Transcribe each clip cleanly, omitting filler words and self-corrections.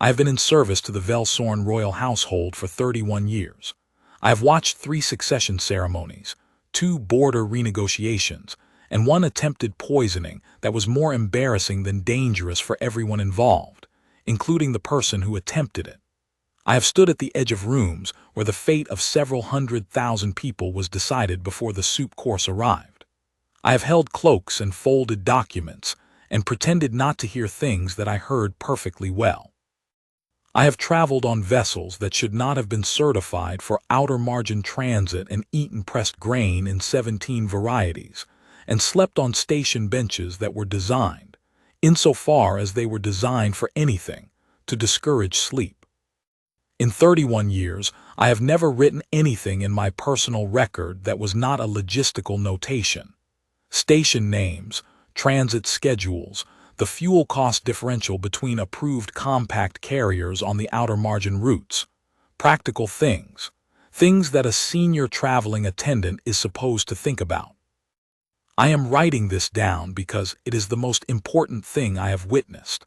I have been in service to the Velsorn royal household for 31 years. I have watched 3 succession ceremonies, 2 border renegotiations, and 1 attempted poisoning that was more embarrassing than dangerous for everyone involved, including the person who attempted it. I have stood at the edge of rooms where the fate of several 100,000 people was decided before the soup course arrived. I have held cloaks and folded documents and pretended not to hear things that I heard perfectly well. I have traveled on vessels that should not have been certified for outer margin transit and eaten pressed grain in 17 varieties, and slept on station benches that were designed, insofar as they were designed for anything, to discourage sleep. In 31 years, I have never written anything in my personal record that was not a logistical notation. Station names, transit schedules, the fuel cost differential between approved compact carriers on the outer margin routes, practical things that a senior traveling attendant is supposed to think about. I am writing this down because it is the most important thing I have witnessed,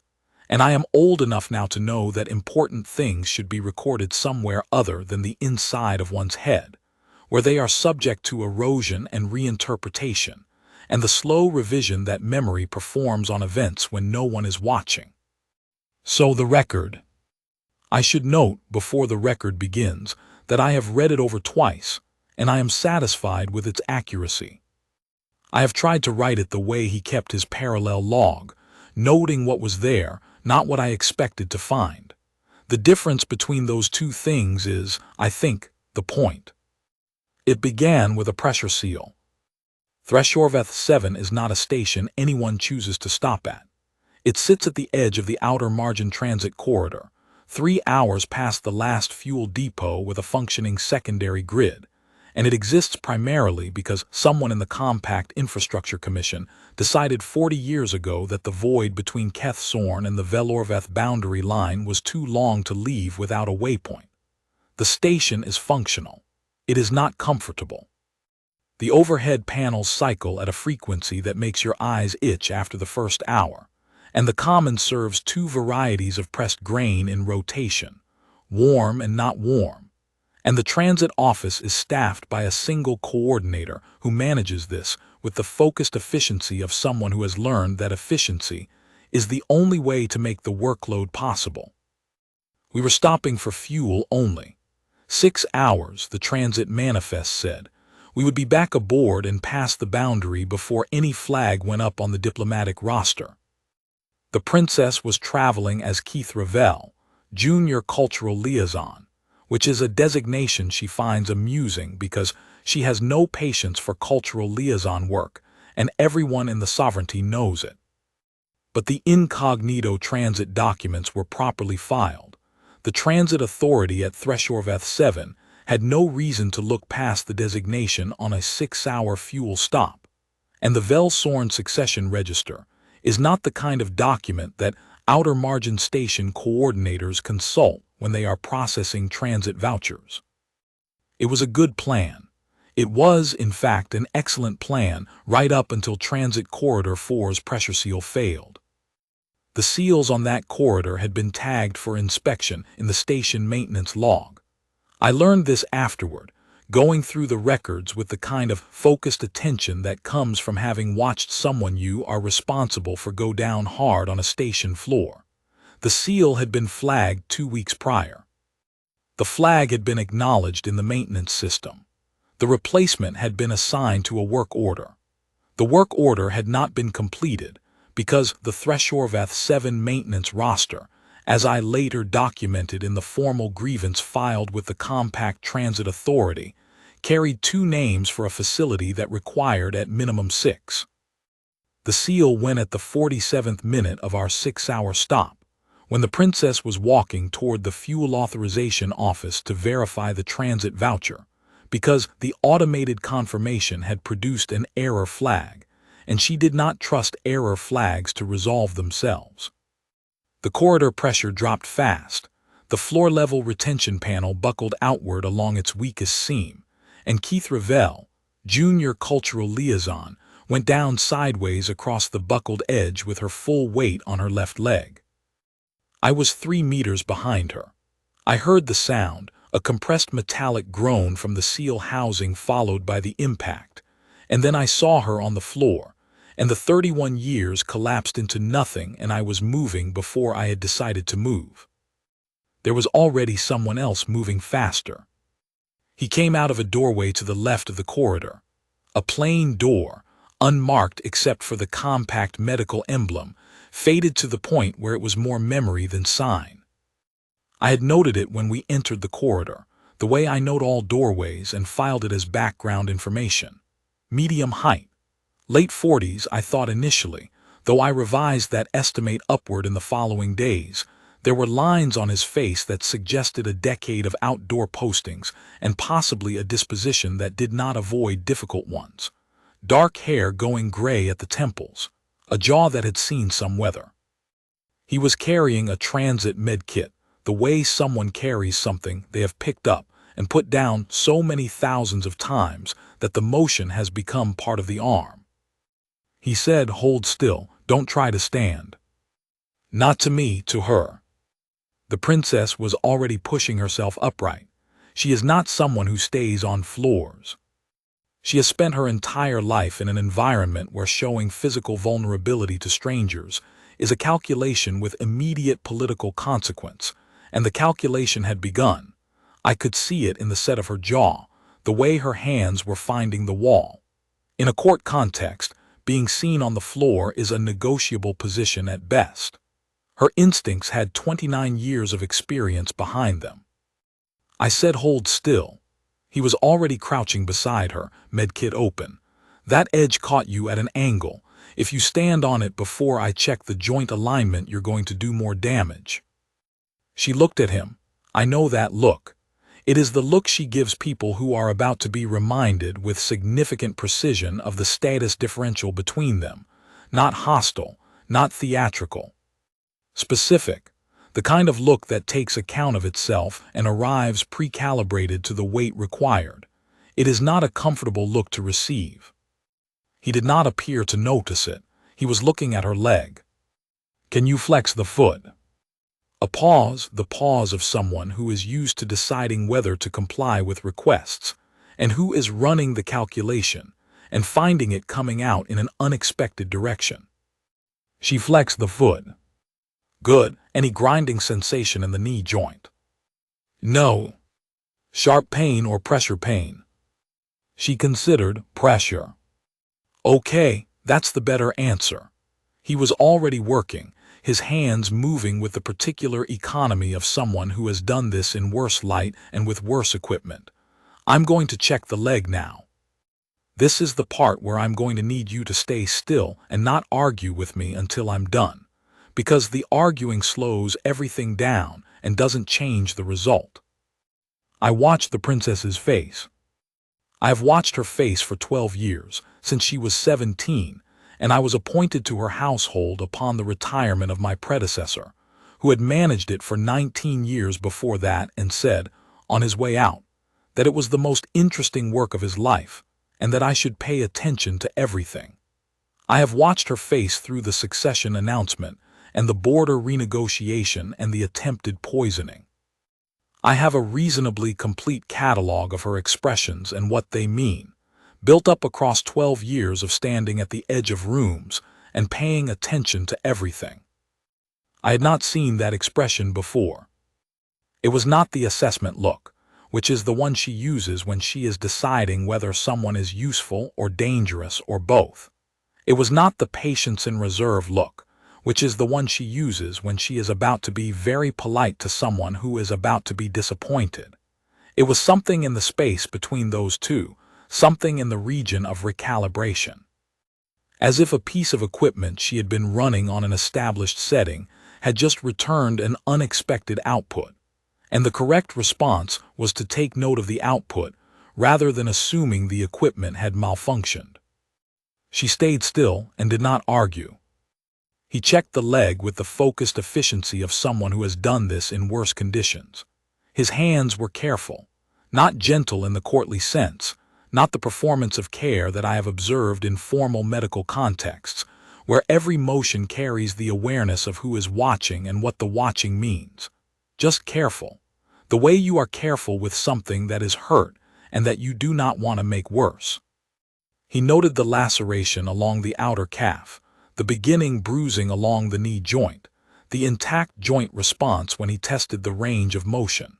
and I am old enough now to know that important things should be recorded somewhere other than the inside of one's head, where they are subject to erosion and reinterpretation, and the slow revision that memory performs on events when no one is watching. So the record. I should note before the record begins that I have read it over twice, and I am satisfied with its accuracy. I have tried to write it the way he kept his parallel log, noting what was there, not what I expected to find. The difference between those two things is, I think, the point. It began with a pressure seal. Thresholveth 7 is not a station anyone chooses to stop at. It sits at the edge of the outer margin transit corridor, 3 hours past the last fuel depot with a functioning secondary grid, and it exists primarily because someone in the Compact Infrastructure Commission decided 40 years ago that the void between Kethsorn and the Velorveth boundary line was too long to leave without a waypoint. The station is functional. It is not comfortable. The overhead panels cycle at a frequency that makes your eyes itch after the first hour, and the common serves 2 varieties of pressed grain in rotation, warm and not warm, and the transit office is staffed by a single coordinator who manages this with the focused efficiency of someone who has learned that efficiency is the only way to make the workload possible. We were stopping for fuel only. 6 hours, the transit manifest said. We would be back aboard and past the boundary before any flag went up on the diplomatic roster. The princess was traveling as Keith Ravel, Junior Cultural Liaison, which is a designation she finds amusing because she has no patience for cultural liaison work, and everyone in the sovereignty knows it. But the incognito transit documents were properly filed. The transit authority at Thresholveth 7 had no reason to look past the designation on a 6-hour fuel stop, and the Velsorn succession register is not the kind of document that outer margin station coordinators consult when they are processing transit vouchers. It was a good plan. It was, in fact, an excellent plan right up until Transit Corridor 4's pressure seal failed. The seals on that corridor had been tagged for inspection in the station maintenance log. I learned this afterward, going through the records with the kind of focused attention that comes from having watched someone you are responsible for go down hard on a station floor. The seal had been flagged 2 weeks prior. The flag had been acknowledged in the maintenance system. The replacement had been assigned to a work order. The work order had not been completed because the Thresholveth 7 maintenance roster, as I later documented in the formal grievance filed with the Compact Transit Authority, carried 2 names for a facility that required at minimum 6. The seal went at the 47th minute of our 6-hour stop, when the princess was walking toward the fuel authorization office to verify the transit voucher, because the automated confirmation had produced an error flag, and she did not trust error flags to resolve themselves. The corridor pressure dropped fast, the floor-level retention panel buckled outward along its weakest seam, and Keith Ravel, Junior Cultural Liaison, went down sideways across the buckled edge with her full weight on her left leg. I was 3 meters behind her. I heard the sound, a compressed metallic groan from the seal housing followed by the impact, and then I saw her on the floor, and the 31 years collapsed into nothing and I was moving before I had decided to move. There was already someone else moving faster. He came out of a doorway to the left of the corridor. A plain door, unmarked except for the compact medical emblem, faded to the point where it was more memory than sign. I had noted it when we entered the corridor, the way I note all doorways, and filed it as background information. Medium height. Late 40s, I thought initially, though I revised that estimate upward in the following days. There were lines on his face that suggested a decade of outdoor postings and possibly a disposition that did not avoid difficult ones. Dark hair going gray at the temples, a jaw that had seen some weather. He was carrying a transit med kit, the way someone carries something they have picked up and put down so many thousands of times that the motion has become part of the arm. He said, "Hold still, don't try to stand." Not to me, to her. The princess was already pushing herself upright. She is not someone who stays on floors. She has spent her entire life in an environment where showing physical vulnerability to strangers is a calculation with immediate political consequence, and the calculation had begun. I could see it in the set of her jaw, the way her hands were finding the wall. In a court context, being seen on the floor is a negotiable position at best. Her instincts had 29 years of experience behind them. I said, "Hold still." He was already crouching beside her, medkit open. "That edge caught you at an angle. If you stand on it before I check the joint alignment, you're going to do more damage." She looked at him. I know that look. It is the look she gives people who are about to be reminded with significant precision of the status differential between them. Not hostile, not theatrical. Specific, the kind of look that takes account of itself and arrives pre-calibrated to the weight required. It is not a comfortable look to receive. He did not appear to notice it. He was looking at her leg. "Can you flex the foot?" A pause, the pause of someone who is used to deciding whether to comply with requests, and who is running the calculation and finding it coming out in an unexpected direction. She flexed the foot. Good. Any grinding sensation in the knee joint? No. Sharp pain or pressure pain? She considered. Pressure. Okay, that's the better answer. He was already working, his hands moving with the particular economy of someone who has done this in worse light and with worse equipment. "I'm going to check the leg now. This is the part where I'm going to need you to stay still and not argue with me until I'm done, because the arguing slows everything down and doesn't change the result." I watched the princess's face. I have watched her face for 12 years, since she was 17, and I was appointed to her household upon the retirement of my predecessor, who had managed it for 19 years before that, and said, on his way out, that it was the most interesting work of his life, and that I should pay attention to everything. I have watched her face through the succession announcement, and the border renegotiation and the attempted poisoning. I have a reasonably complete catalog of her expressions and what they mean, built up across 12 years of standing at the edge of rooms and paying attention to everything. I had not seen that expression before. It was not the assessment look, which is the one she uses when she is deciding whether someone is useful or dangerous or both. It was not the patience and reserve look, which is the one she uses when she is about to be very polite to someone who is about to be disappointed. It was something in the space between those two, something in the region of recalibration. As if a piece of equipment she had been running on an established setting had just returned an unexpected output, and the correct response was to take note of the output rather than assuming the equipment had malfunctioned. She stayed still and did not argue. He checked the leg with the focused efficiency of someone who has done this in worse conditions. His hands were careful, not gentle in the courtly sense, not the performance of care that I have observed in formal medical contexts, where every motion carries the awareness of who is watching and what the watching means. Just careful. The way you are careful with something that is hurt and that you do not want to make worse. He noted the laceration along the outer calf, the beginning bruising along the knee joint, the intact joint response when he tested the range of motion.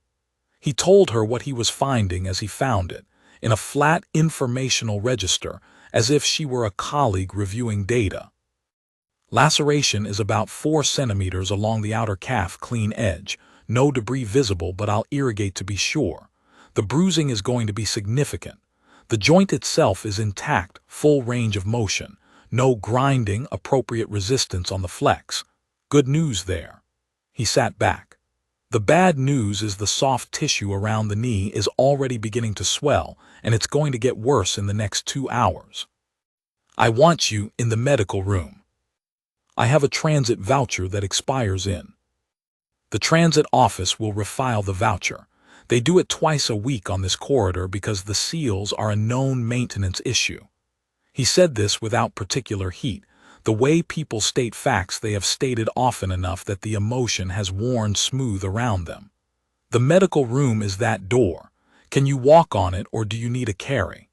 He told her what he was finding as he found it, in a flat informational register, as if she were a colleague reviewing data. Laceration is about 4 centimeters along the outer calf clean edge, no debris visible, but I'll irrigate to be sure. The bruising is going to be significant. The joint itself is intact, full range of motion, no grinding, appropriate resistance on the flex. Good news there. He sat back. The bad news is the soft tissue around the knee is already beginning to swell, and it's going to get worse in the next 2 hours. I want you in the medical room. I have a transit voucher that expires in. The transit office will refile the voucher. They do it twice a week on this corridor because the seals are a known maintenance issue. He said this without particular heat, the way people state facts they have stated often enough that the emotion has worn smooth around them. The medical room is that door. Can you walk on it, or do you need a carry?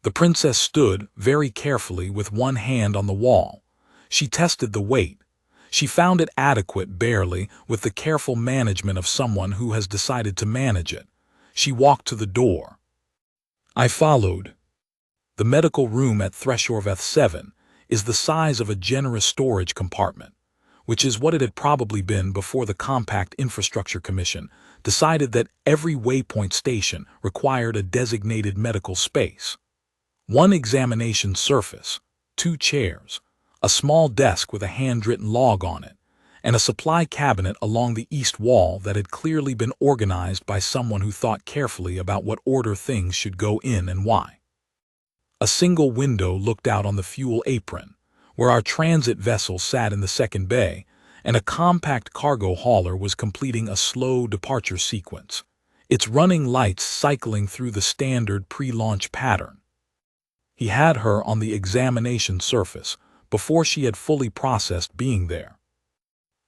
The princess stood very carefully with one hand on the wall. She tested the weight. She found it adequate barely, with the careful management of someone who has decided to manage it. She walked to the door. I followed. The medical room at Thresholvath 7 is the size of a generous storage compartment, which is what it had probably been before the Compact Infrastructure Commission decided that every waypoint station required a designated medical space. 1 examination surface, 2 chairs, a small desk with a handwritten log on it, and a supply cabinet along the east wall that had clearly been organized by someone who thought carefully about what order things should go in and why. A single window looked out on the fuel apron, where our transit vessel sat in the second bay, and a compact cargo hauler was completing a slow departure sequence, its running lights cycling through the standard pre-launch pattern. He had her on the examination surface before she had fully processed being there.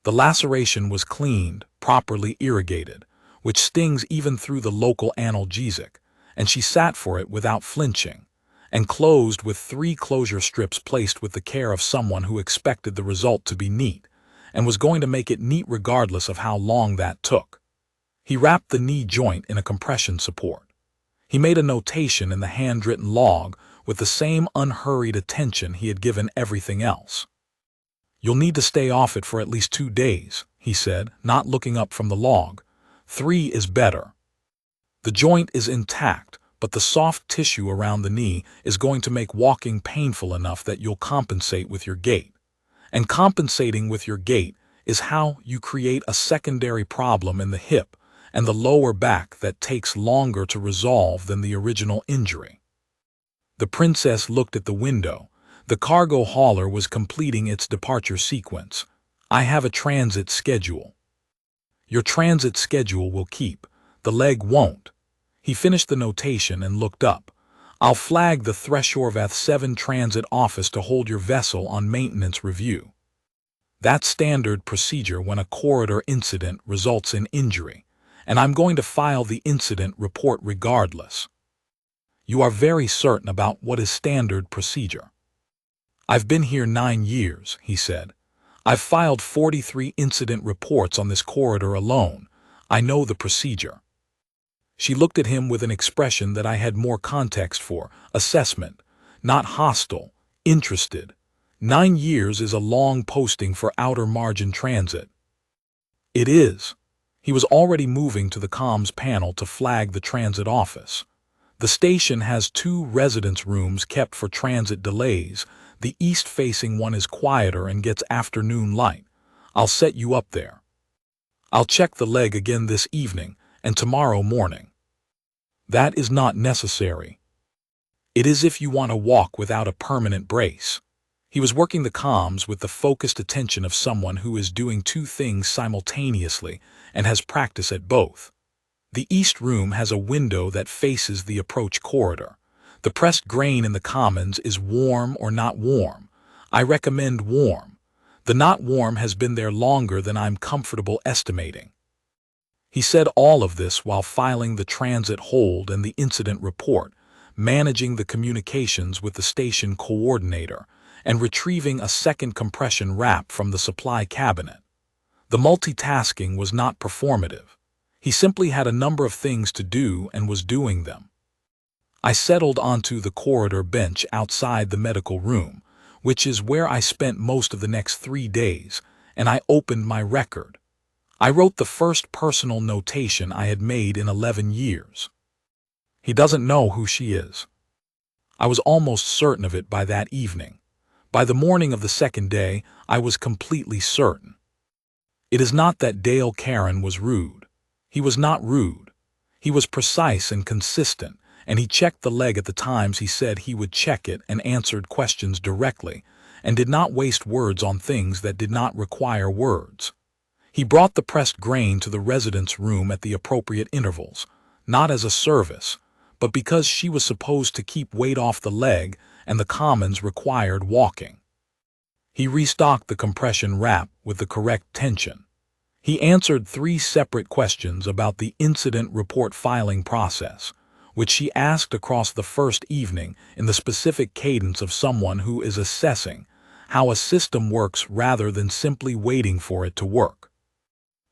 The laceration was cleaned, properly irrigated, which stings even through the local analgesic, and she sat for it without flinching, and closed with 3 closure strips placed with the care of someone who expected the result to be neat, and was going to make it neat regardless of how long that took. He wrapped the knee joint in a compression support. He made a notation in the handwritten log with the same unhurried attention he had given everything else. You'll need to stay off it for at least 2 days, he said, not looking up from the log. 3 is better. The joint is intact, but the soft tissue around the knee is going to make walking painful enough that you'll compensate with your gait. And compensating with your gait is how you create a secondary problem in the hip and the lower back that takes longer to resolve than the original injury. The princess looked at the window. The cargo hauler was completing its departure sequence. I have a transit schedule. Your transit schedule will keep. The leg won't. He finished the notation and looked up. I'll flag the Thresholvath 7 transit office to hold your vessel on maintenance review. That's standard procedure when a corridor incident results in injury, and I'm going to file the incident report regardless. You are very certain about what is standard procedure. I've been here 9 years, he said. I've filed 43 incident reports on this corridor alone. I know the procedure. She looked at him with an expression that I had more context for, assessment, not hostile, interested. 9 years is a long posting for outer margin transit. It is. He was already moving to the comms panel to flag the transit office. The station has 2 residence rooms kept for transit delays. The east-facing one is quieter and gets afternoon light. I'll set you up there. I'll check the leg again this evening and tomorrow morning. That is not necessary. It is if you want to walk without a permanent brace. He was working the comms with the focused attention of someone who is doing 2 things simultaneously and has practice at both. The east room has a window that faces the approach corridor. The pressed grain in the commons is warm or not warm. I recommend warm. The not warm has been there longer than I'm comfortable estimating. He said all of this while filing the transit hold and the incident report, managing the communications with the station coordinator, and retrieving a second compression wrap from the supply cabinet. The multitasking was not performative. He simply had a number of things to do and was doing them. I settled onto the corridor bench outside the medical room, which is where I spent most of the next 3 days, and I opened my record. I wrote the first personal notation I had made in 11 years. He doesn't know who she is. I was almost certain of it by that evening. By the morning of the second day, I was completely certain. It is not that Dale Caron was rude. He was not rude. He was precise and consistent, and he checked the leg at the times he said he would check it and answered questions directly, and did not waste words on things that did not require words. He brought the pressed grain to the resident's room at the appropriate intervals, not as a service, but because she was supposed to keep weight off the leg and the commons required walking. He restocked the compression wrap with the correct tension. He answered 3 separate questions about the incident report filing process, which she asked across the first evening in the specific cadence of someone who is assessing how a system works rather than simply waiting for it to work.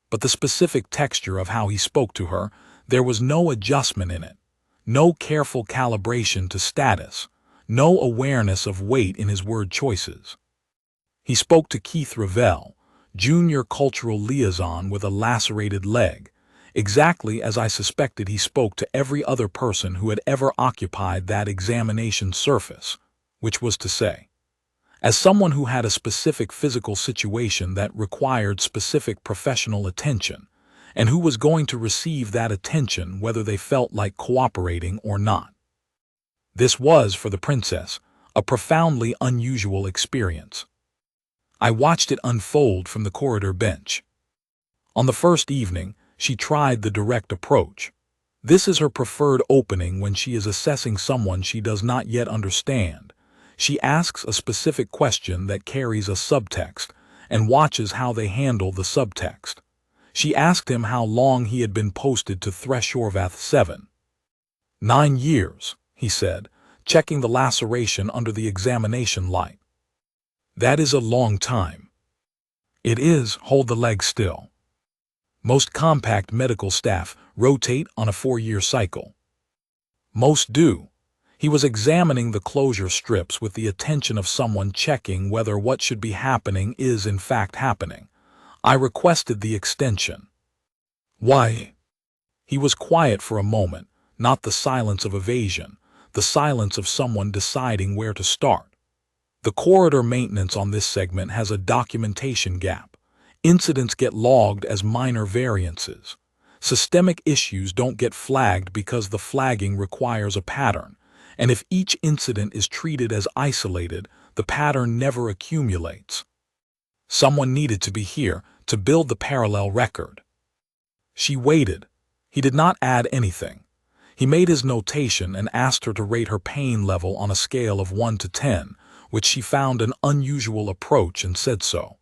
But the specific texture of how he spoke to her, there was no adjustment in it, no careful calibration to status, no awareness of weight in his word choices. He spoke to Keith Revell, junior cultural liaison with a lacerated leg, exactly as I suspected he spoke to every other person who had ever occupied that examination surface, which was to say, as someone who had a specific physical situation that required specific professional attention, and who was going to receive that attention whether they felt like cooperating or not. This was, for the princess, a profoundly unusual experience. I watched it unfold from the corridor bench. On the first evening, she tried the direct approach. This is her preferred opening when she is assessing someone she does not yet understand. She asks a specific question that carries a subtext and watches how they handle the subtext. She asked him how long he had been posted to Thresholvath 7. 9 years, he said, checking the laceration under the examination light. That is a long time. It is. Hold the leg still. Most compact medical staff rotate on a 4-year cycle. Most do. He was examining the closure strips with the attention of someone checking whether what should be happening is in fact happening. I requested the extension. Why? He was quiet for a moment, not the silence of evasion, the silence of someone deciding where to start. The corridor maintenance on this segment has a documentation gap. Incidents get logged as minor variances. Systemic issues don't get flagged because the flagging requires a pattern, and if each incident is treated as isolated, the pattern never accumulates. Someone needed to be here to build the parallel record. She waited. He did not add anything. He made his notation and asked her to rate her pain level on a scale of 1 to 10, which she found an unusual approach and said so.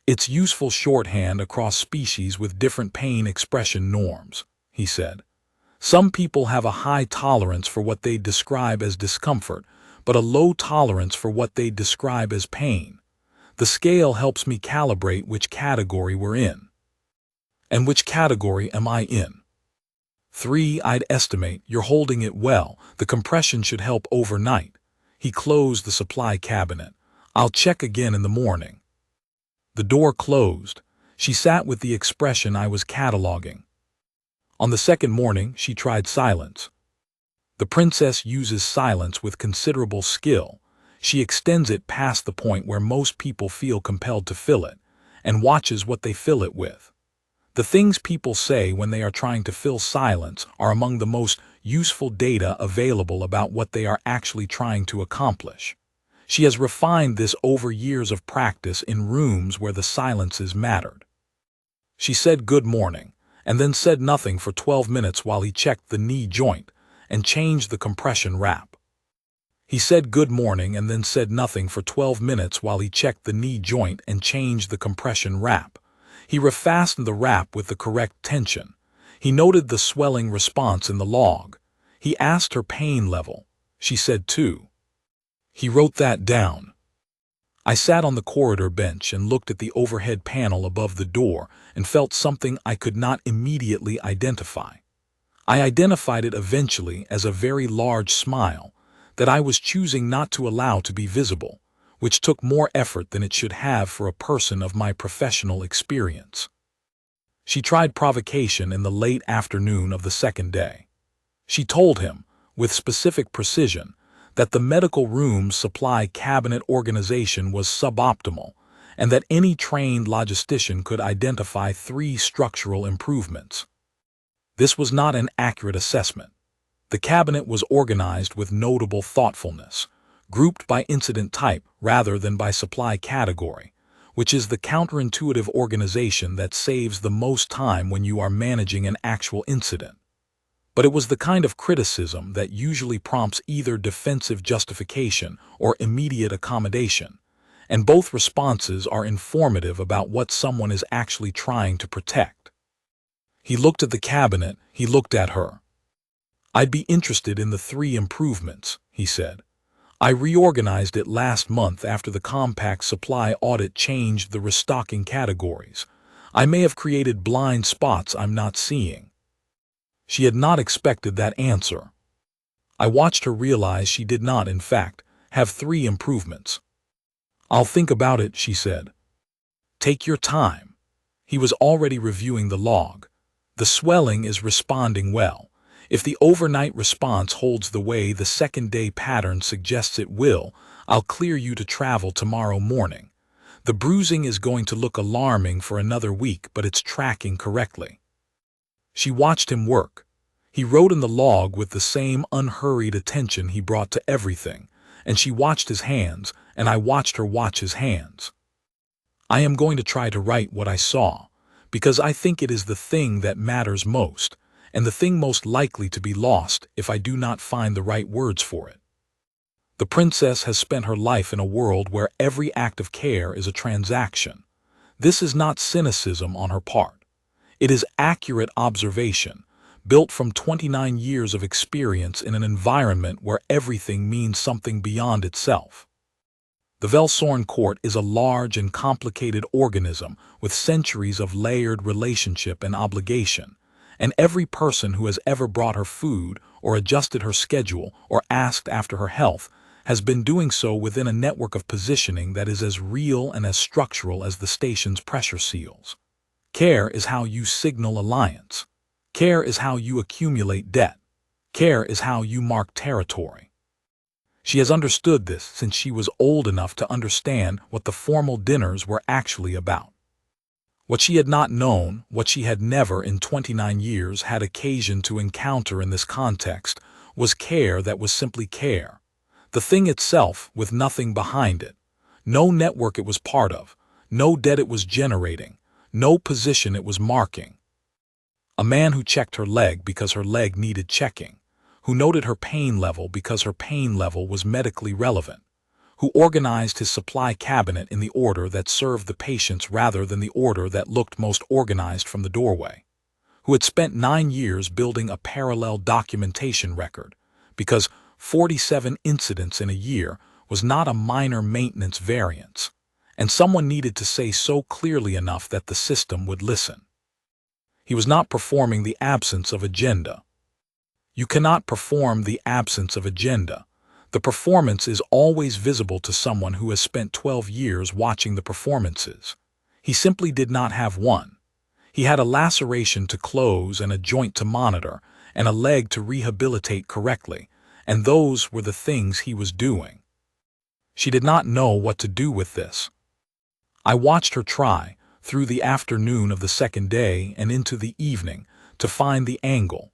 It's useful shorthand across species with different pain expression norms, he said. Some people have a high tolerance for what they describe as discomfort, but a low tolerance for what they describe as pain. The scale helps me calibrate which category we're in. And which category am I in? 3, I'd estimate. You're holding it well. The compression should help overnight. He closed the supply cabinet. I'll check again in the morning. The door closed. She sat with the expression I was cataloging. On the second morning, she tried silence. The princess uses silence with considerable skill. She extends it past the point where most people feel compelled to fill it, and watches what they fill it with. The things people say when they are trying to fill silence are among the most useful data available about what they are actually trying to accomplish. She has refined this over years of practice in rooms where the silences mattered. She said good morning, and then said nothing for 12 minutes while he checked the knee joint and changed the compression wrap. He said good morning and then said nothing for 12 minutes while he checked the knee joint and changed the compression wrap. He refastened the wrap with the correct tension. He noted the swelling response in the log. He asked her pain level. She said 2. He wrote that down. I sat on the corridor bench and looked at the overhead panel above the door and felt something I could not immediately identify. I identified it eventually as a very large smile that I was choosing not to allow to be visible, which took more effort than it should have for a person of my professional experience. She tried provocation in the late afternoon of the second day. She told him, with specific precision, that the medical room's supply cabinet organization was suboptimal and that any trained logistician could identify 3 structural improvements. This was not an accurate assessment. The cabinet was organized with notable thoughtfulness, grouped by incident type rather than by supply category, which is the counterintuitive organization that saves the most time when you are managing an actual incident. But it was the kind of criticism that usually prompts either defensive justification or immediate accommodation, and both responses are informative about what someone is actually trying to protect. He looked at the cabinet, he looked at her. I'd be interested in the 3 improvements, he said. I reorganized it last month after the compact supply audit changed the restocking categories. I may have created blind spots I'm not seeing. She had not expected that answer. I watched her realize she did not, in fact, have 3 improvements. I'll think about it, she said. Take your time. He was already reviewing the log. The swelling is responding well. If the overnight response holds the way the second-day pattern suggests it will, I'll clear you to travel tomorrow morning. The bruising is going to look alarming for another week, but it's tracking correctly. She watched him work. He wrote in the log with the same unhurried attention he brought to everything, and she watched his hands, and I watched her watch his hands. I am going to try to write what I saw, because I think it is the thing that matters most, and the thing most likely to be lost if I do not find the right words for it. The princess has spent her life in a world where every act of care is a transaction. This is not cynicism on her part. It is accurate observation, built from 29 years of experience in an environment where everything means something beyond itself. The Velsorn court is a large and complicated organism with centuries of layered relationship and obligation, and every person who has ever brought her food or adjusted her schedule or asked after her health has been doing so within a network of positioning that is as real and as structural as the station's pressure seals. Care is how you signal alliance. Care is how you accumulate debt. Care is how you mark territory. She has understood this since she was old enough to understand what the formal dinners were actually about. What she had not known, what she had never in 29 years had occasion to encounter in this context, was care that was simply care. The thing itself with nothing behind it. No network it was part of, no debt it was generating, no position it was marking. A man who checked her leg because her leg needed checking, who noted her pain level because her pain level was medically relevant, who organized his supply cabinet in the order that served the patients rather than the order that looked most organized from the doorway, who had spent 9 years building a parallel documentation record, because 47 incidents in a year was not a minor maintenance variance, and someone needed to say so clearly enough that the system would listen. He was not performing the absence of agenda. You cannot perform the absence of agenda. The performance is always visible to someone who has spent 12 years watching the performances. He simply did not have one. He had a laceration to close and a joint to monitor and a leg to rehabilitate correctly, and those were the things he was doing. She did not know what to do with this. I watched her try, through the afternoon of the second day and into the evening, to find the angle,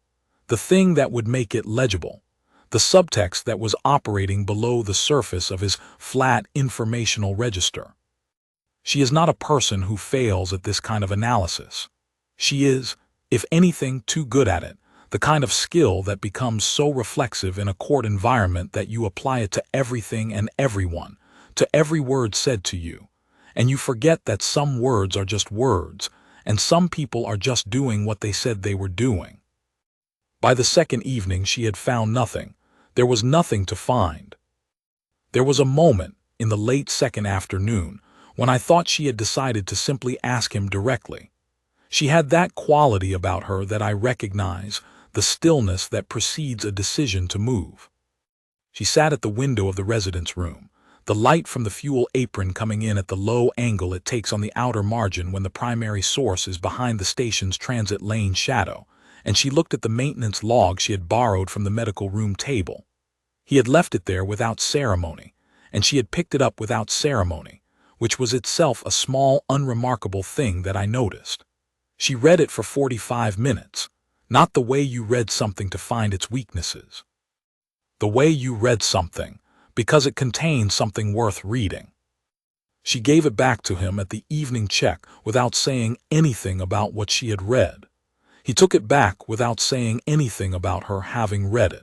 the thing that would make it legible, the subtext that was operating below the surface of his flat informational register. She is not a person who fails at this kind of analysis. She is, if anything, too good at it, the kind of skill that becomes so reflexive in a court environment that you apply it to everything and everyone, to every word said to you, and you forget that some words are just words, and some people are just doing what they said they were doing. By the second evening she had found nothing. There was nothing to find. There was a moment, in the late second afternoon, when I thought she had decided to simply ask him directly. She had that quality about her that I recognize, the stillness that precedes a decision to move. She sat at the window of the residence room, the light from the fuel apron coming in at the low angle it takes on the outer margin when the primary source is behind the station's transit lane shadow, and she looked at the maintenance log she had borrowed from the medical room table. He had left it there without ceremony, and she had picked it up without ceremony, which was itself a small, unremarkable thing that I noticed. She read it for 45 minutes, not the way you read something to find its weaknesses. The way you read something, because it contained something worth reading. She gave it back to him at the evening check without saying anything about what she had read. He took it back without saying anything about her having read it.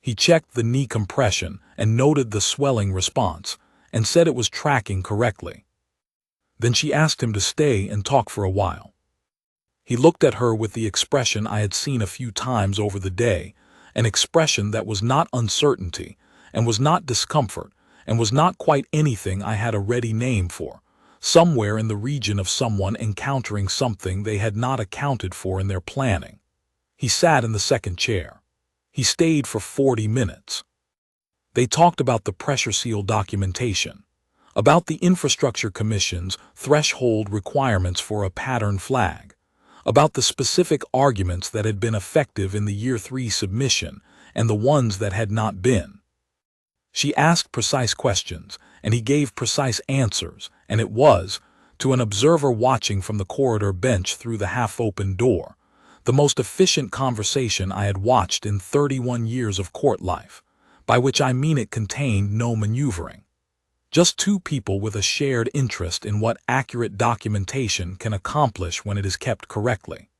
He checked the knee compression and noted the swelling response, and said it was tracking correctly. Then she asked him to stay and talk for a while. He looked at her with the expression I had seen a few times over the day, an expression that was not uncertainty, and was not discomfort, and was not quite anything I had a ready name for, somewhere in the region of someone encountering something they had not accounted for in their planning. He sat in the second chair. He stayed for 40 minutes. They talked about the pressure seal documentation, about the Infrastructure Commission's threshold requirements for a pattern flag, about the specific arguments that had been effective in the Year 3 submission and the ones that had not been. She asked precise questions, and he gave precise answers, and it was, to an observer watching from the corridor bench through the half-open door, the most efficient conversation I had watched in 31 years of court life, by which I mean it contained no maneuvering. Just two people with a shared interest in what accurate documentation can accomplish when it is kept correctly.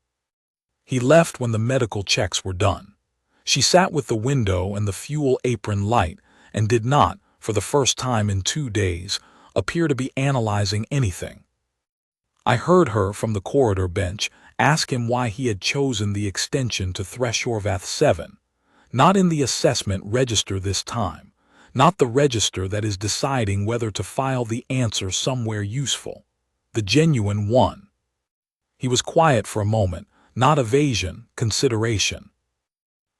He left when the medical checks were done. She sat with the window and the fuel apron light and did not, for the first time in 2 days, appear to be analyzing anything. I heard her from the corridor bench ask him why he had chosen the extension to Thresholvath 7, not in the assessment register this time, not the register that is deciding whether to file the answer somewhere useful, the genuine one. He was quiet for a moment, not evasion, consideration.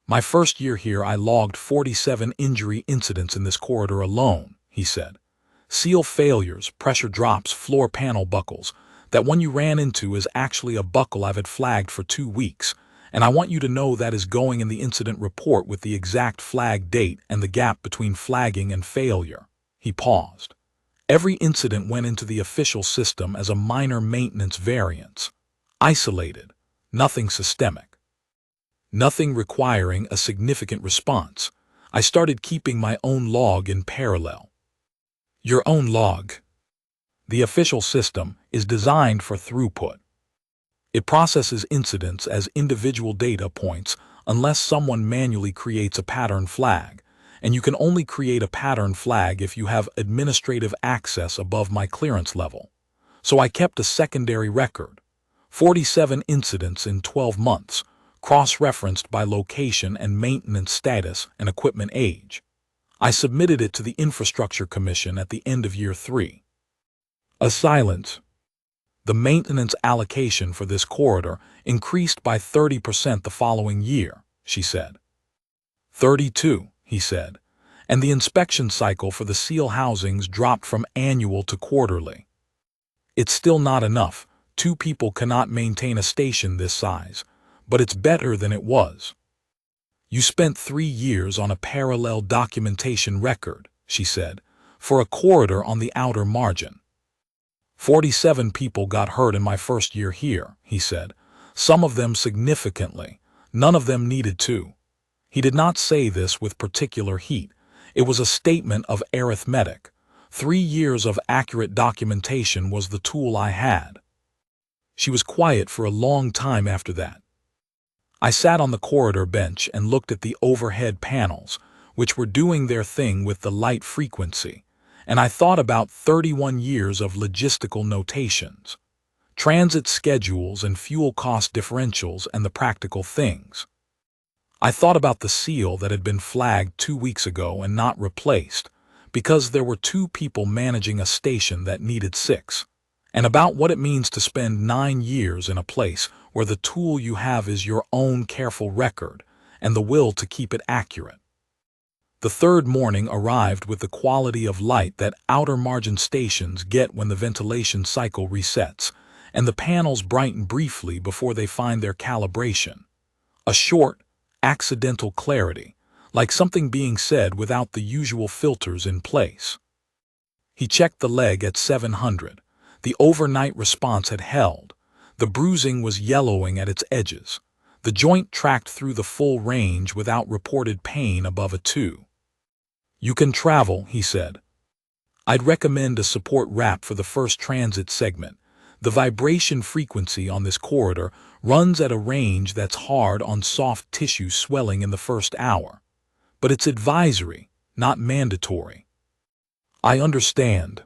My first year here I logged 47 injury incidents in this corridor alone, he said. Seal failures, pressure drops, floor panel buckles. That one you ran into is actually a buckle I've had flagged for 2 weeks, and I want you to know that is going in the incident report with the exact flag date and the gap between flagging and failure. He paused. Every incident went into the official system as a minor maintenance variance. Isolated. Nothing systemic. Nothing requiring a significant response. I started keeping my own log in parallel. Your own log. The official system is designed for throughput. It processes incidents as individual data points unless someone manually creates a pattern flag, and you can only create a pattern flag if you have administrative access above my clearance level. So I kept a secondary record, 47 incidents in 12 months, cross-referenced by location and maintenance status and equipment age. I submitted it to the Infrastructure Commission at the end of Year 3. A silence. The maintenance allocation for this corridor increased by 30% the following year, she said. 32, he said, and the inspection cycle for the seal housings dropped from annual to quarterly. It's still not enough. 2 people cannot maintain a station this size, but it's better than it was. You spent 3 years on a parallel documentation record, she said, for a corridor on the outer margin. 47 people got hurt in my first year here, he said, some of them significantly, none of them needed to. He did not say this with particular heat. It was a statement of arithmetic. 3 years of accurate documentation was the tool I had. She was quiet for a long time after that. I sat on the corridor bench and looked at the overhead panels, which were doing their thing with the light frequency, and I thought about 31 years of logistical notations, transit schedules and fuel cost differentials and the practical things. I thought about the seal that had been flagged 2 weeks ago and not replaced, because there were 2 people managing a station that needed 6, and about what it means to spend 9 years in a place where the tool you have is your own careful record and the will to keep it accurate. The third morning arrived with the quality of light that outer margin stations get when the ventilation cycle resets, and the panels brighten briefly before they find their calibration. A short, accidental clarity, like something being said without the usual filters in place. He checked the leg at 700. The overnight response had held. The bruising was yellowing at its edges. The joint tracked through the full range without reported pain above a 2. "You can travel," he said. "I'd recommend a support wrap for the first transit segment. The vibration frequency on this corridor runs at a range that's hard on soft tissue swelling in the first hour. But it's advisory, not mandatory." "I understand."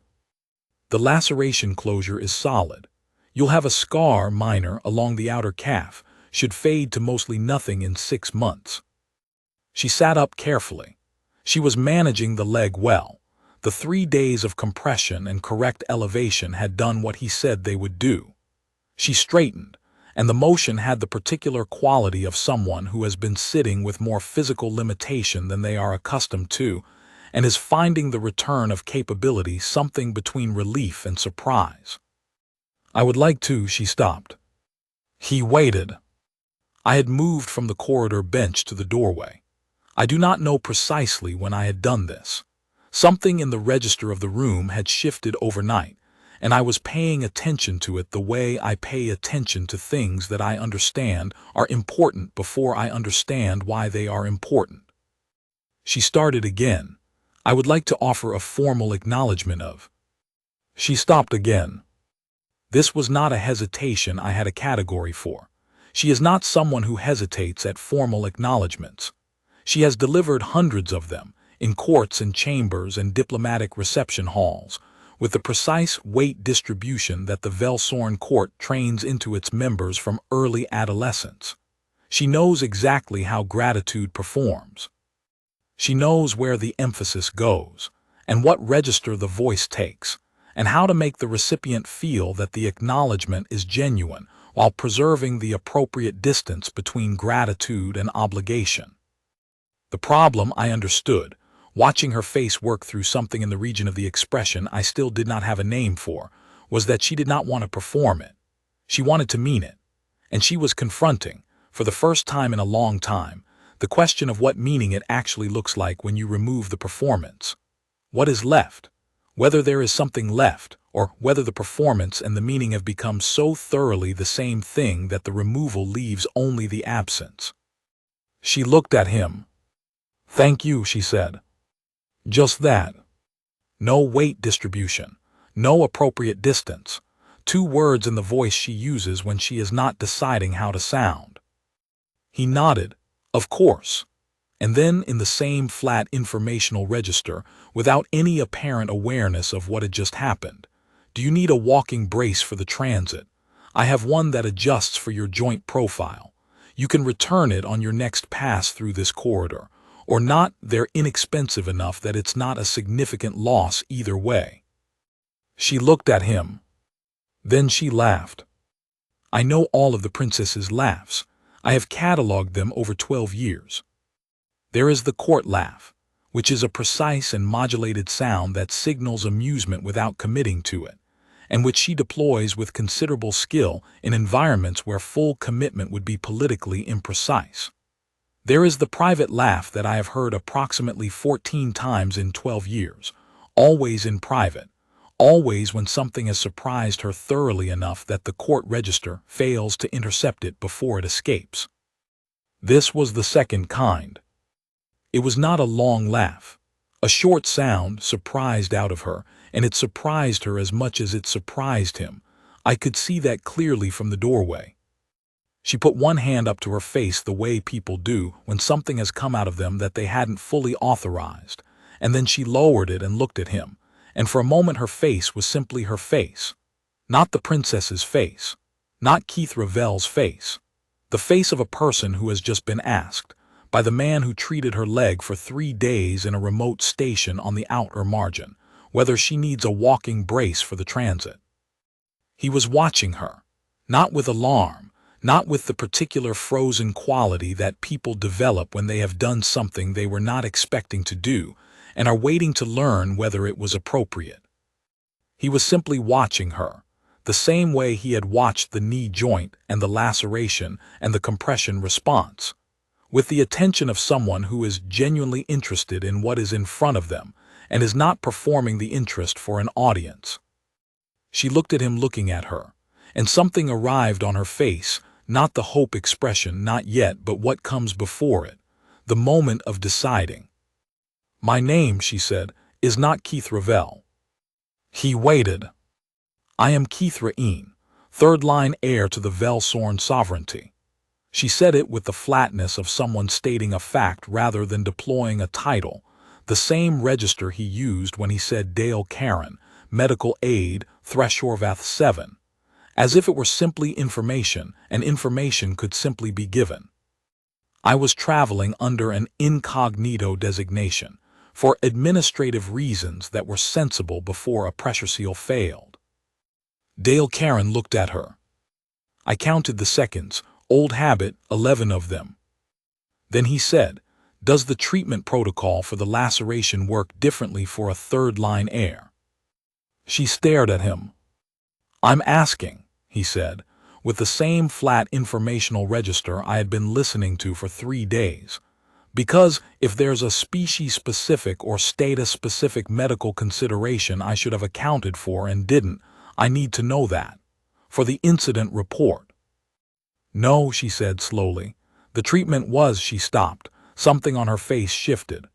"The laceration closure is solid. You'll have a scar minor along the outer calf, should fade to mostly nothing in 6 months." She sat up carefully. She was managing the leg well. The 3 days of compression and correct elevation had done what he said they would do. She straightened, and the motion had the particular quality of someone who has been sitting with more physical limitation than they are accustomed to, and is finding the return of capability something between relief and surprise. "I would like to," she stopped. He waited. I had moved from the corridor bench to the doorway. I do not know precisely when I had done this. Something in the register of the room had shifted overnight, and I was paying attention to it the way I pay attention to things that I understand are important before I understand why they are important. She started again. "I would like to offer a formal acknowledgement of." She stopped again. This was not a hesitation I had a category for. She is not someone who hesitates at formal acknowledgments. She has delivered hundreds of them, in courts and chambers and diplomatic reception halls, with the precise weight distribution that the Velsorn court trains into its members from early adolescence. She knows exactly how gratitude performs. She knows where the emphasis goes, and what register the voice takes, and how to make the recipient feel that the acknowledgement is genuine while preserving the appropriate distance between gratitude and obligation. The problem, I understood, watching her face work through something in the region of the expression I still did not have a name for, was that she did not want to perform it. She wanted to mean it. And she was confronting, for the first time in a long time, the question of what meaning it actually looks like when you remove the performance. What is left? Whether there is something left, or whether the performance and the meaning have become so thoroughly the same thing that the removal leaves only the absence. She looked at him. "Thank you," she said. Just that. No weight distribution. No appropriate distance. 2 words in the voice she uses when she is not deciding how to sound. He nodded. "Of course." And then in the same flat informational register, without any apparent awareness of what had just happened. "Do you need a walking brace for the transit? I have one that adjusts for your joint profile. You can return it on your next pass through this corridor. Or not, they're inexpensive enough that it's not a significant loss either way." She looked at him. Then she laughed. I know all of the princess's laughs. I have catalogued them over 12 years. There is the court laugh, which is a precise and modulated sound that signals amusement without committing to it, and which she deploys with considerable skill in environments where full commitment would be politically imprecise. There is the private laugh that I have heard approximately 14 times in 12 years, always in private, always when something has surprised her thoroughly enough that the court register fails to intercept it before it escapes. This was the second kind. It was not a long laugh. A short sound surprised out of her, and it surprised her as much as it surprised him. I could see that clearly from the doorway. She put one hand up to her face the way people do when something has come out of them that they hadn't fully authorized, and then she lowered it and looked at him, and for a moment her face was simply her face. Not the princess's face. Not Keith Ravel's face. The face of a person who has just been asked, by the man who treated her leg for 3 days in a remote station on the outer margin, whether she needs a walking brace for the transit. He was watching her, not with alarm, not with the particular frozen quality that people develop when they have done something they were not expecting to do and are waiting to learn whether it was appropriate. He was simply watching her, the same way he had watched the knee joint and the laceration and the compression response, with the attention of someone who is genuinely interested in what is in front of them and is not performing the interest for an audience. She looked at him looking at her, and something arrived on her face, not the hope expression, not yet, but what comes before it, the moment of deciding. "My name," she said, "is not Keith Ravel." He waited. "I am Keith Rain, third-line heir to the Velsorn sovereignty." She said it with the flatness of someone stating a fact rather than deploying a title, the same register he used when he said Dale Karen, medical aid, Thresorvath 7, as if it were simply information, and information could simply be given. I was traveling under an incognito designation, for administrative reasons that were sensible before a pressure seal failed. Dale Karen looked at her. I counted the seconds, old habit, 11 of them. Then he said, "Does the treatment protocol for the laceration work differently for a third-line heir?" She stared at him. "I'm asking," he said, with the same flat informational register I had been listening to for 3 days. "Because if there's a species-specific or status-specific medical consideration I should have accounted for and didn't, I need to know that. For the incident report." "No," she said slowly. "The treatment was—" She stopped. Something on her face shifted.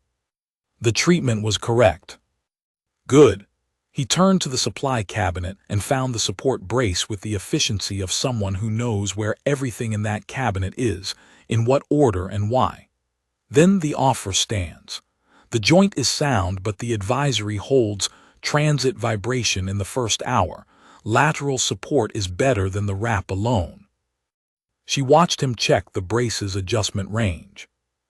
"The treatment was correct." "Good." He turned to the supply cabinet and found the support brace with the efficiency of someone who knows where everything in that cabinet is, in what order and why. Then the offer stands. The joint is sound, but the advisory holds transit vibration in the first hour. Lateral support is better than the wrap alone. She watched him check the brace's adjustment range.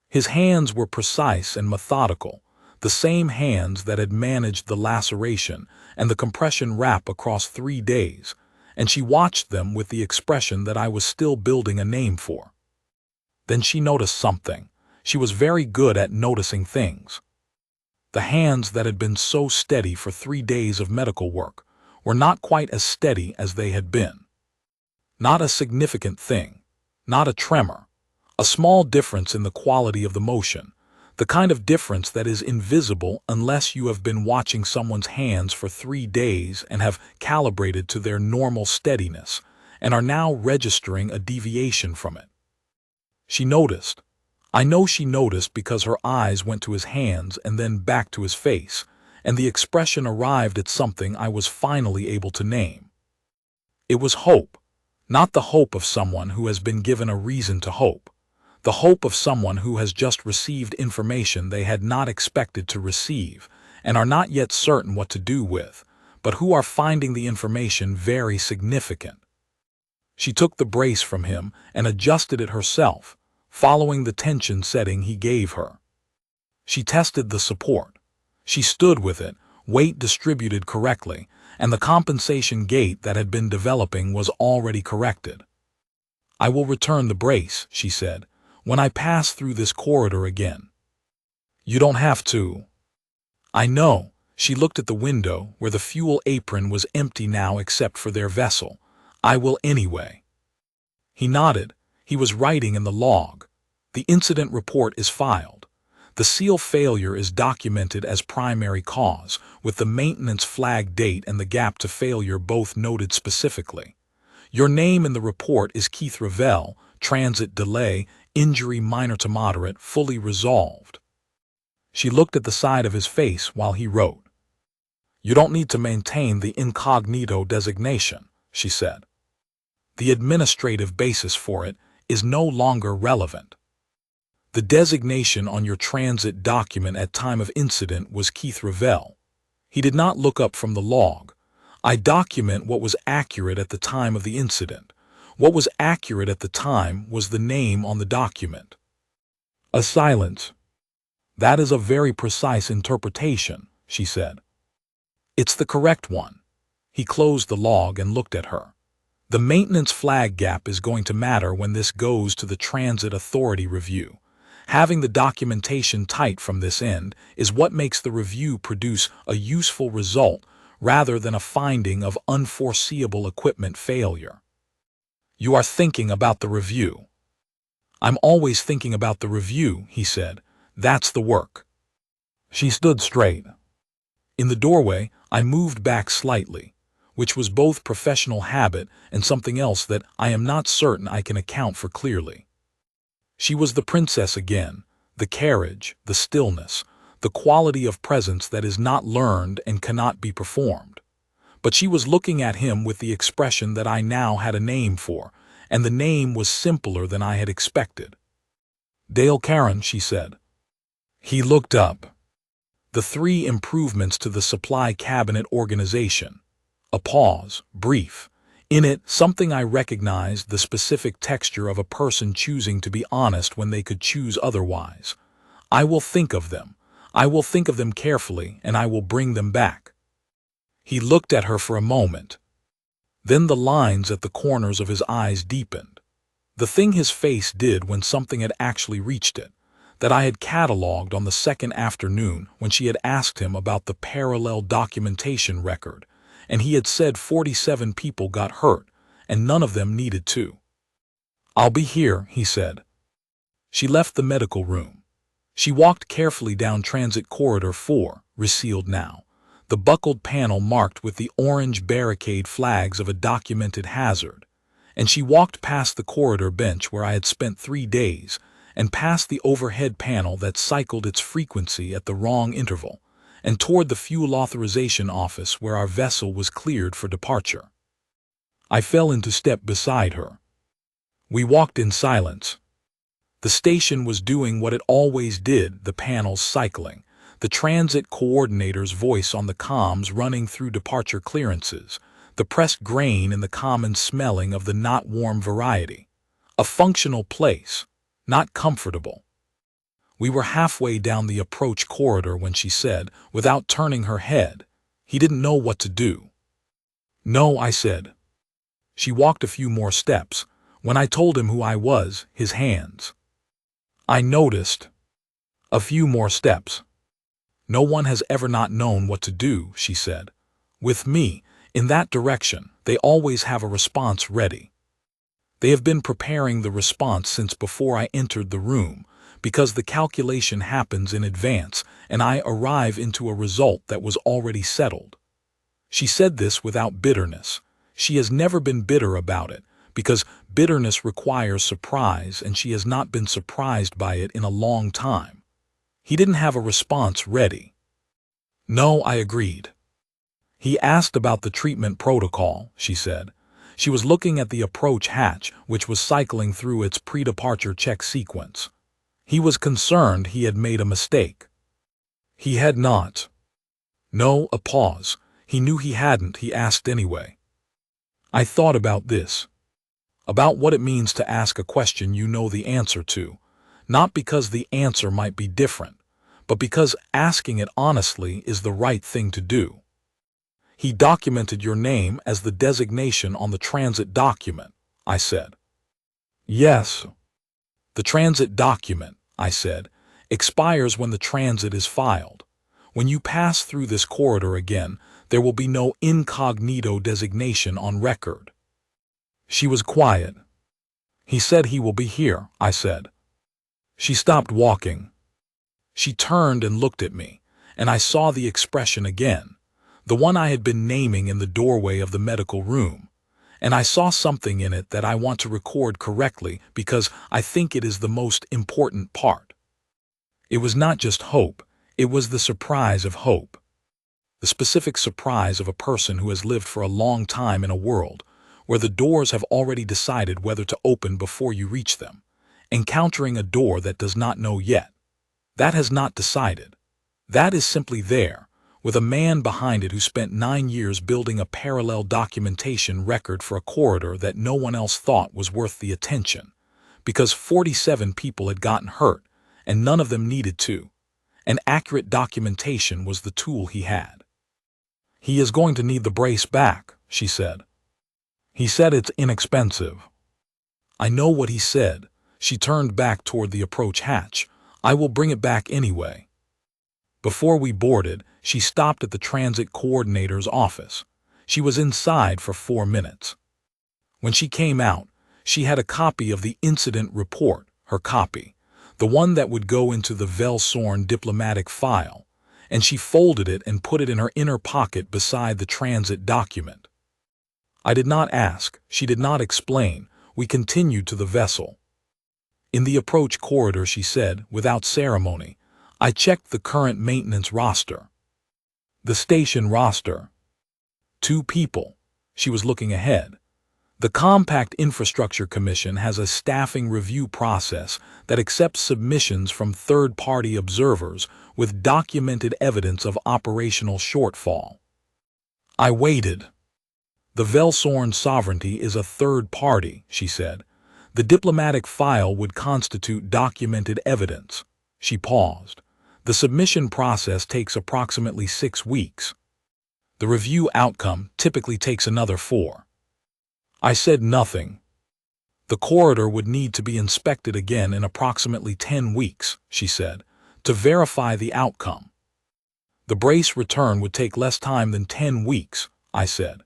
His hands were precise and methodical, the same hands that had managed the laceration and the compression wrap across 3 days, and she watched them with the expression that I was still building a name for. Then she noticed something. She was very good at noticing things. The hands that had been so steady for 3 days of medical work were not quite as steady as they had been. Not a significant thing, not a tremor, a small difference in the quality of the motion, the kind of difference that is invisible unless you have been watching someone's hands for 3 days and have calibrated to their normal steadiness and are now registering a deviation from it. She noticed. I know she noticed because her eyes went to his hands and then back to his face, and the expression arrived at something I was finally able to name. It was hope, not the hope of someone who has been given a reason to hope, the hope of someone who has just received information they had not expected to receive and are not yet certain what to do with, but who are finding the information very significant. She took the brace from him and adjusted it herself, following the tension setting he gave her. She tested the support. She stood with it, weight distributed correctly, and the compensation gait that had been developing was already corrected. "I will return the brace," she said, "when I pass through this corridor again." "You don't have to." "I know." She looked at the window, where the fuel apron was empty now except for their vessel. "I will anyway." He nodded. He was writing in the log. The incident report is filed. The seal failure is documented as primary cause, with the maintenance flag date and the gap to failure both noted specifically. Your name in the report is Keith Ravel, transit delay, injury minor to moderate, fully resolved. She looked at the side of his face while he wrote. "You don't need to maintain the incognito designation," she said. "The administrative basis for it is no longer relevant. The designation on your transit document at time of incident was Keith Revell. He did not look up from the log. I document what was accurate at the time of the incident. What was accurate at the time was the name on the document. A silence. That is a very precise interpretation, she said. It's the correct one. He closed the log and looked at her. The maintenance flag gap is going to matter when this goes to the Transit Authority review. Having the documentation tight from this end is what makes the review produce a useful result rather than a finding of unforeseeable equipment failure. You are thinking about the review. I'm always thinking about the review, he said. That's the work. She stood straight. In the doorway, I moved back slightly, which was both professional habit and something else that I am not certain I can account for clearly. She was the princess again, the carriage, the stillness, the quality of presence that is not learned and cannot be performed. But she was looking at him with the expression that I now had a name for, and the name was simpler than I had expected. Dale Caron, she said. He looked up. The 3 improvements to the supply cabinet organization. A pause, brief. In it, something I recognized, the specific texture of a person choosing to be honest when they could choose otherwise. I will think of them. I will think of them carefully, and I will bring them back. He looked at her for a moment. Then the lines at the corners of his eyes deepened. The thing his face did when something had actually reached it, that I had catalogued on the second afternoon when she had asked him about the parallel documentation record, and he had said 47 people got hurt, and none of them needed to. I'll be here, he said. She left the medical room. She walked carefully down Transit Corridor 4, resealed now, the buckled panel marked with the orange barricade flags of a documented hazard, and she walked past the corridor bench where I had spent 3 days, and past the overhead panel that cycled its frequency at the wrong interval, and toward the fuel authorization office where our vessel was cleared for departure. I fell into step beside her. We walked in silence. The station was doing what it always did, the panels cycling, the transit coordinator's voice on the comms running through departure clearances, the pressed grain in the common smelling of the not warm variety. A functional place. Not comfortable. We were halfway down the approach corridor when she said, without turning her head, he didn't know what to do. No, I said. She walked a few more steps. When I told him who I was, his hands. I noticed. A few more steps. No one has ever not known what to do, she said. With me, in that direction, they always have a response ready. They have been preparing the response since before I entered the room, because the calculation happens in advance and I arrive into a result that was already settled. She said this without bitterness. She has never been bitter about it, because bitterness requires surprise and she has not been surprised by it in a long time. He didn't have a response ready. No, I agreed. He asked about the treatment protocol, she said. She was looking at the approach hatch, which was cycling through its pre-departure check sequence. He was concerned he had made a mistake. He had not. No, a pause. He knew he hadn't, he asked anyway. I thought about this. About what it means to ask a question you know the answer to, not because the answer might be different, but because asking it honestly is the right thing to do. He documented your name as the designation on the transit document, I said. Yes. The transit document, I said, expires when the transit is filed. When you pass through this corridor again, there will be no incognito designation on record. She was quiet. He said he will be here, I said. She stopped walking. She turned and looked at me, and I saw the expression again. The one I had been naming in the doorway of the medical room, and I saw something in it that I want to record correctly because I think it is the most important part. It was not just hope, it was the surprise of hope. The specific surprise of a person who has lived for a long time in a world where the doors have already decided whether to open before you reach them, encountering a door that does not know yet. That has not decided. That is simply there, with a man behind it who spent 9 years building a parallel documentation record for a corridor that no one else thought was worth the attention, because 47 people had gotten hurt, and none of them needed to. And accurate documentation was the tool he had. "He is going to need the brace back," she said. "He said it's inexpensive." "I know what he said." She turned back toward the approach hatch. "I will bring it back anyway." Before we boarded, she stopped at the transit coordinator's office. She was inside for 4 minutes. When she came out, she had a copy of the incident report, her copy, the one that would go into the wholesome diplomatic file, and she folded it and put it in her inner pocket beside the transit document. I did not ask, she did not explain. We continued to the vessel. In the approach corridor, she said, without ceremony, I checked the current maintenance roster. The station roster. 2 people. She was looking ahead. The Compact Infrastructure Commission has a staffing review process that accepts submissions from third-party observers with documented evidence of operational shortfall. I waited. The wholesome sovereignty is a third party, she said. The diplomatic file would constitute documented evidence. She paused. The submission process takes approximately 6 weeks. The review outcome typically takes another 4. I said nothing. The corridor would need to be inspected again in approximately 10 weeks, she said, to verify the outcome. The brace return would take less time than 10 weeks, I said.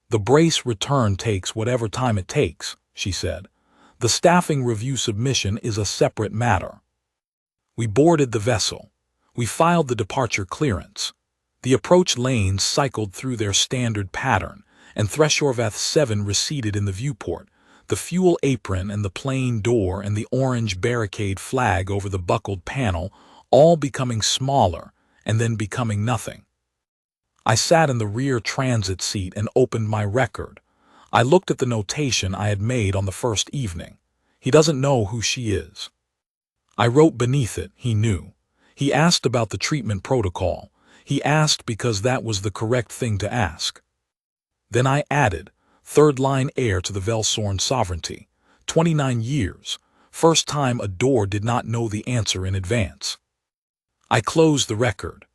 The brace return takes whatever time it takes, she said. The staffing review submission is a separate matter. We boarded the vessel. We filed the departure clearance. The approach lanes cycled through their standard pattern, and Thresholvath 7 receded in the viewport, the fuel apron and the plane door and the orange barricade flag over the buckled panel all becoming smaller and then becoming nothing. I sat in the rear transit seat and opened my record. I looked at the notation I had made on the first evening. He doesn't know who she is. I wrote beneath it, he knew. He asked about the treatment protocol. He asked because that was the correct thing to ask. Then I added, third-line heir to the wholesome sovereignty, 29 years, first time a door did not know the answer in advance. I closed the record.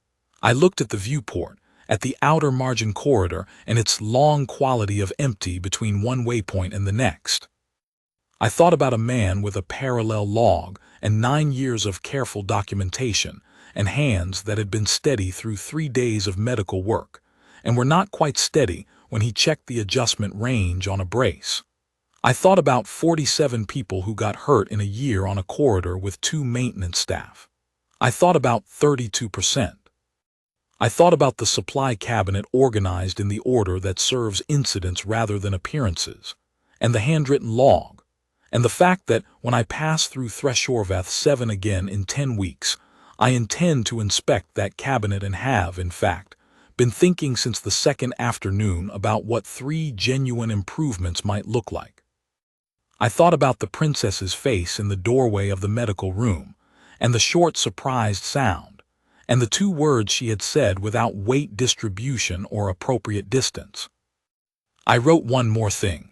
I looked at the viewport, at the outer margin corridor and its long quality of empty between one waypoint and the next. I thought about a man with a parallel log and 9 years of careful documentation and hands that had been steady through 3 days of medical work and were not quite steady when he checked the adjustment range on a brace. I thought about 47 people who got hurt in a year on a corridor with 2 maintenance staff. I thought about 32%. I thought about the supply cabinet organized in the order that serves incidents rather than appearances, and the handwritten log, and the fact that when I pass through Thresholvath 7 again in 10 weeks, I intend to inspect that cabinet and have, in fact, been thinking since the second afternoon about what 3 genuine improvements might look like. I thought about the princess's face in the doorway of the medical room, and the short surprised sound, and the 2 words she had said without weight distribution or appropriate distance. I wrote one more thing.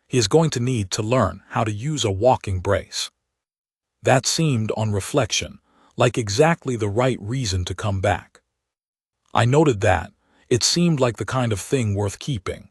He is going to need to learn how to use a walking brace. That seemed, on reflection, like exactly the right reason to come back. I noted that it seemed like the kind of thing worth keeping.